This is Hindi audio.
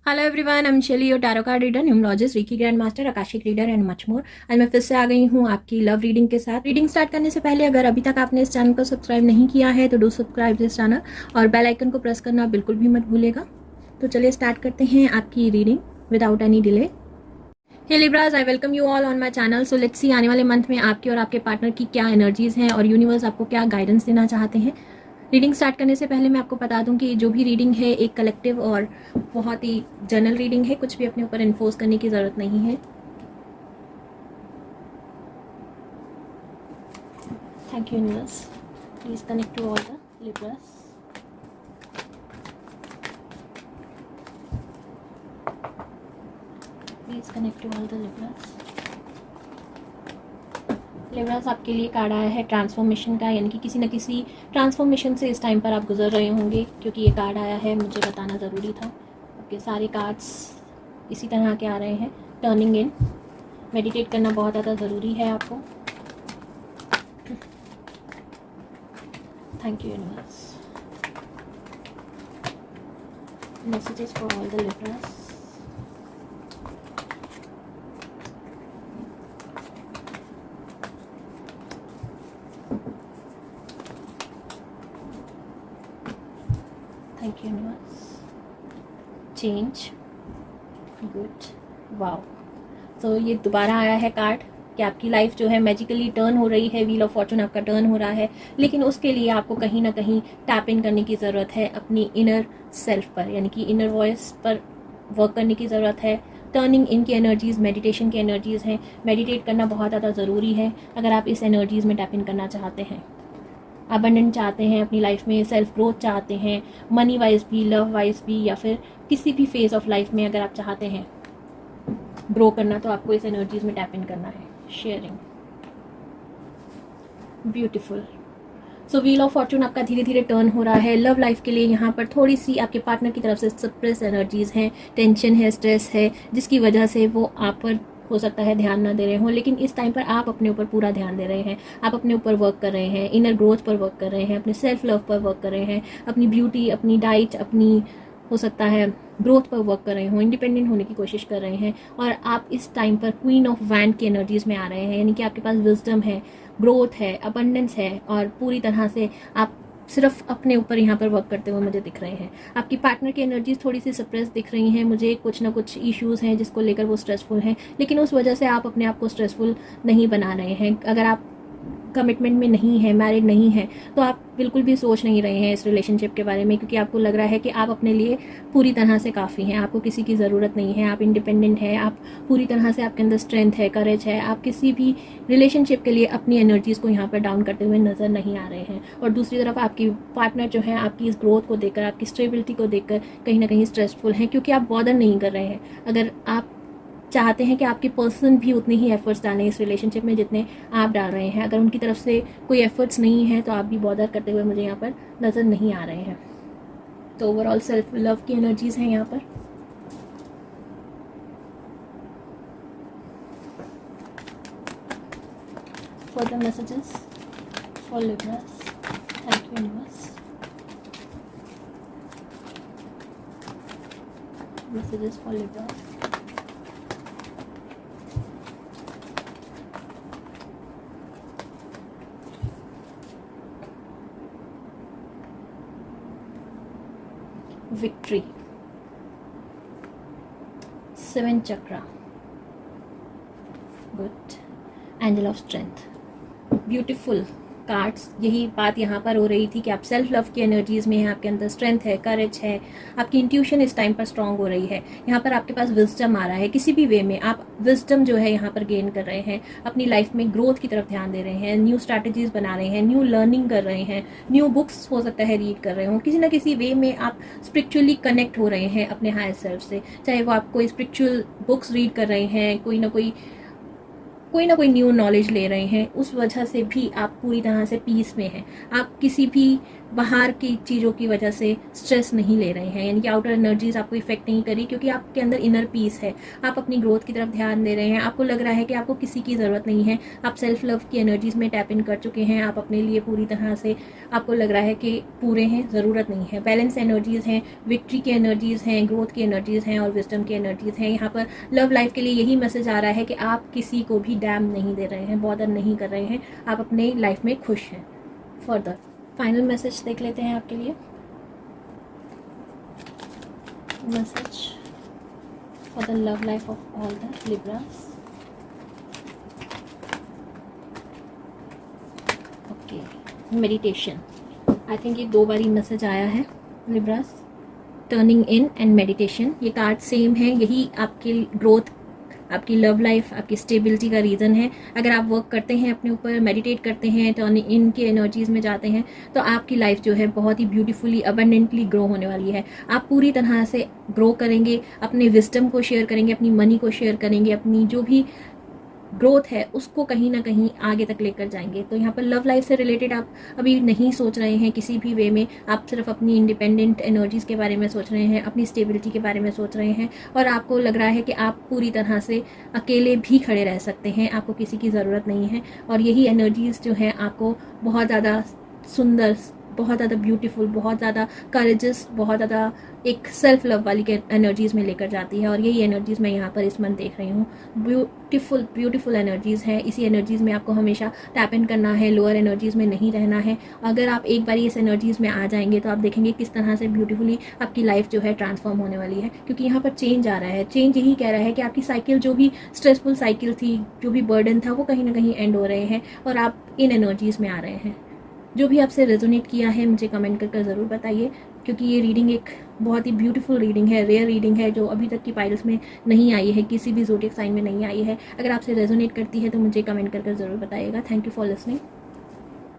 Hello everyone, I am Shelly, your tarot card reader, numerologist, reiki grand master, akashic reader and much more. आज मैं फिर से आ गई हूँ आपकी लव रीडिंग के साथ। रीडिंग स्टार्ट करने से पहले अगर अभी तक आपने इस चैनल को सब्सक्राइब नहीं किया है तो डू सब्सक्राइब दिस चैनल और बेल आइकन को प्रेस करना बिल्कुल भी मत भूलेगा। तो चलिए स्टार्ट करते हैं आपकी reading without any delay. Hey Libras, I welcome you all on my channel. So let's see आने वाले मंथ में आपकी और आपके पार्टनर की क्या एनर्जीज हैं और यूनिवर्स आपको क्या गाइडेंस देना चाहते हैं। रीडिंग स्टार्ट करने से पहले मैं आपको बता दूं कि जो भी रीडिंग है एक कलेक्टिव और बहुत ही जनरल रीडिंग है, कुछ भी अपने ऊपर इन्फोर्स करने की ज़रूरत नहीं है। Thank you universe, please connect to all the Libras. Please connect to all the Libras. Libras, आपके लिए कार्ड आया है ट्रांसफॉर्मेशन का, यानी कि किसी न किसी ट्रांसफॉर्मेशन से इस टाइम पर आप गुजर रहे होंगे। क्योंकि ये कार्ड आया है, मुझे बताना ज़रूरी था। आपके सारे कार्ड्स इसी तरह के आ रहे हैं। टर्निंग इन, मेडिटेट करना बहुत ज़्यादा ज़रूरी है आपको। Thank you universe. Messages for all the Libras. Thank you universe. Change, good, wow. तो ये दोबारा आया है कार्ड कि आपकी लाइफ जो है मैजिकली टर्न हो रही है। व्हील ऑफ फॉर्चून आपका टर्न हो रहा है, लेकिन उसके लिए आपको कहीं ना कहीं टैप इन करने की ज़रूरत है अपनी इनर सेल्फ पर, यानी कि इनर वॉइस पर वर्क करने की ज़रूरत है। टर्निंग इन की एनर्जीज़ मेडिटेशन की एनर्जीज़ हैं। मेडिटेट करना बहुत ज़्यादा ज़रूरी है अगर आप इस एनर्जीज़ में टैप इन करना चाहते हैं। अबंडेंट चाहते हैं अपनी लाइफ में, सेल्फ ग्रोथ चाहते हैं, मनी वाइज भी, लव वाइज भी, या फिर किसी भी फेज ऑफ लाइफ में अगर आप चाहते हैं ग्रो करना, तो आपको इस एनर्जीज में टैप इन करना है। Sharing, beautiful. So wheel of Fortune आपका धीरे धीरे टर्न हो रहा है। लव लाइफ के लिए यहाँ पर थोड़ी सी आपके पार्टनर की तरफ से सप्रेस एनर्जीज हैं, टेंशन है, स्ट्रेस है, जिसकी वजह से वो आप पर हो सकता है ध्यान ना दे रहे हों। लेकिन इस टाइम पर आप अपने ऊपर पूरा ध्यान दे रहे हैं। आप अपने ऊपर वर्क कर रहे हैं, इनर ग्रोथ पर वर्क कर रहे हैं, अपने सेल्फ लव पर वर्क कर रहे हैं, अपनी ब्यूटी, अपनी डाइट, अपनी हो सकता है ग्रोथ पर वर्क कर रहे हों, इंडिपेंडेंट होने की कोशिश कर रहे हैं। और आप इस टाइम पर क्वीन ऑफ वैंड की एनर्जीज में आ रहे हैं, यानी कि आपके पास विजडम है, ग्रोथ है, अबंडेंस है, और पूरी तरह से आप सिर्फ अपने ऊपर यहाँ पर वर्क करते हुए मुझे दिख रहे हैं। आपकी पार्टनर की एनर्जीज थोड़ी सी सप्रेस दिख रही हैं मुझे। कुछ ना कुछ इश्यूज हैं जिसको लेकर वो स्ट्रेसफुल हैं, लेकिन उस वजह से आप अपने आप को स्ट्रेसफुल नहीं बना रहे हैं। अगर आप कमिटमेंट में नहीं है, मैरिड नहीं है, तो आप बिल्कुल भी सोच नहीं रहे हैं इस रिलेशनशिप के बारे में, क्योंकि आपको लग रहा है कि आप अपने लिए पूरी तरह से काफ़ी हैं, आपको किसी की ज़रूरत नहीं है, आप इंडिपेंडेंट हैं, आप पूरी तरह से, आपके अंदर स्ट्रेंथ है, करेज है। आप किसी भी रिलेशनशिप के लिए अपनी एनर्जीज़ को यहाँ पर डाउन करते हुए नज़र नहीं आ रहे हैं। और दूसरी तरफ आपकी पार्टनर जो है आपकी इस ग्रोथ को देखकर, आपकी स्टेबिलिटी को देखकर कहीं ना कहीं स्ट्रेसफुल हैं, क्योंकि आप बॉदर नहीं कर रहे हैं। अगर आप चाहते हैं कि आपके पर्सन भी उतने ही एफर्ट्स डालें इस रिलेशनशिप में जितने आप डाल रहे हैं, अगर उनकी तरफ से कोई एफर्ट्स नहीं है तो आप भी बॉदर करते हुए मुझे यहाँ पर नज़र नहीं आ रहे हैं। तो ओवरऑल सेल्फ लव की एनर्जीज हैं यहाँ पर। For the messages for Libras, thank you universe. Messages for Libras. Victory, 7 chakra, good, angel of strength, beautiful cards. यही बात यहाँ पर हो रही थी कि आप सेल्फ लव की एनर्जीज में हैं, आपके अंदर स्ट्रेंथ है, करेज है, आपकी इंट्यूशन इस टाइम पर स्ट्रांग हो रही है। यहाँ पर आपके पास विजडम आ रहा है, किसी भी वे में आप विजडम जो है यहाँ पर गेन कर रहे हैं, अपनी लाइफ में ग्रोथ की तरफ ध्यान दे रहे हैं, न्यू स्ट्रैटेजीज बना रहे हैं, न्यू लर्निंग कर रहे हैं, न्यू बुक्स हो सकता है रीड कर रहे हो, किसी ना किसी वे में आप स्पिरिचुअली कनेक्ट हो रहे हैं अपने हायर सेल्फ से। चाहे वो आप कोई स्पिरिचुअल बुक्स रीड कर रहे हैं, कोई ना कोई न्यू नॉलेज ले रहे हैं, उस वजह से भी आप पूरी तरह से पीस में हैं। आप किसी भी बाहर की चीज़ों की वजह से स्ट्रेस नहीं ले रहे हैं, यानी कि आउटर एनर्जीज आपको इफेक्ट नहीं करी, क्योंकि आपके अंदर इनर पीस है, आप अपनी ग्रोथ की तरफ ध्यान दे रहे हैं, आपको लग रहा है कि आपको किसी की ज़रूरत नहीं है, आप सेल्फ लव की एनर्जीज में टैप इन कर चुके हैं, आप अपने लिए पूरी तरह से आपको लग रहा है कि पूरे हैं, ज़रूरत नहीं है। बैलेंस एनर्जीज़ हैं, विक्ट्री की एनर्जीज़ हैं, ग्रोथ की एनर्जीज़ हैं और विजडम की एनर्जीज़ हैं। यहाँ पर लव लाइफ के लिए यही मैसेज आ रहा है कि आप किसी को भी डैम नहीं दे रहे हैं, बॉदर नहीं कर रहे हैं, आप अपने लाइफ में खुश हैं। फर्दर फाइनल मैसेज देख लेते हैं आपके लिए। Message for the love life of all the Libras. Okay, meditation. I think ये 2 बार ही मैसेज आया है Libras, turning in and meditation. ये कार्ड सेम है, यही आपकी ग्रोथ, आपकी लव लाइफ, आपकी स्टेबिलिटी का रीज़न है। अगर आप वर्क करते हैं अपने ऊपर, मेडिटेट करते हैं, टर्निंग इन के एनर्जीज़ में जाते हैं, तो आपकी लाइफ जो है बहुत ही ब्यूटीफुली अबंडेंटली ग्रो होने वाली है। आप पूरी तरह से ग्रो करेंगे, अपने विजडम को शेयर करेंगे, अपनी मनी को शेयर करेंगे, अपनी जो भी ग्रोथ है उसको कहीं ना कहीं आगे तक लेकर जाएंगे। तो यहाँ पर लव लाइफ से रिलेटेड आप अभी नहीं सोच रहे हैं किसी भी वे में, आप सिर्फ अपनी इंडिपेंडेंट एनर्जीज़ के बारे में सोच रहे हैं, अपनी स्टेबिलिटी के बारे में सोच रहे हैं, और आपको लग रहा है कि आप पूरी तरह से अकेले भी खड़े रह सकते हैं, आपको किसी की ज़रूरत नहीं है। और यही एनर्जीज़ जो हैं आपको बहुत ज़्यादा सुंदर, बहुत ज़्यादा ब्यूटीफुल, बहुत ज़्यादा करेजस, बहुत ज़्यादा एक सेल्फ लव वाली के एनर्जीज़ में लेकर जाती है। और यही एनर्जीज़ मैं यहाँ पर इस मंथ देख रही हूँ। ब्यूटीफुल एनर्जीज़ हैं। इसी एनर्जीज़ में आपको हमेशा टैप इन करना है, लोअर एनर्जीज़ में नहीं रहना है। अगर आप एक बार इस एनर्जीज़ में आ जाएंगे तो आप देखेंगे किस तरह से ब्यूटीफुली आपकी लाइफ जो है ट्रांसफॉर्म होने वाली है, क्योंकि यहाँ पर चेंज आ रहा है। चेंज यही कह रहा है कि आपकी साइकिल, जो भी स्ट्रेसफुल साइकिल थी, जो भी बर्डन था, वो कहीं ना कहीं एंड हो रहे हैं और आप इन एनर्जीज़ में आ रहे हैं। जो भी आपसे रेजोनेट किया है मुझे कमेंट कर ज़रूर बताइए, क्योंकि ये रीडिंग एक बहुत ही ब्यूटीफुल रीडिंग है, रेयर रीडिंग है, जो अभी तक की पाइल्स में नहीं आई है, किसी भी ज़ोडिएक साइन में नहीं आई है। अगर आपसे रेजोनेट करती है तो मुझे कमेंट कर ज़रूर बताइएगा। Thank you for listening.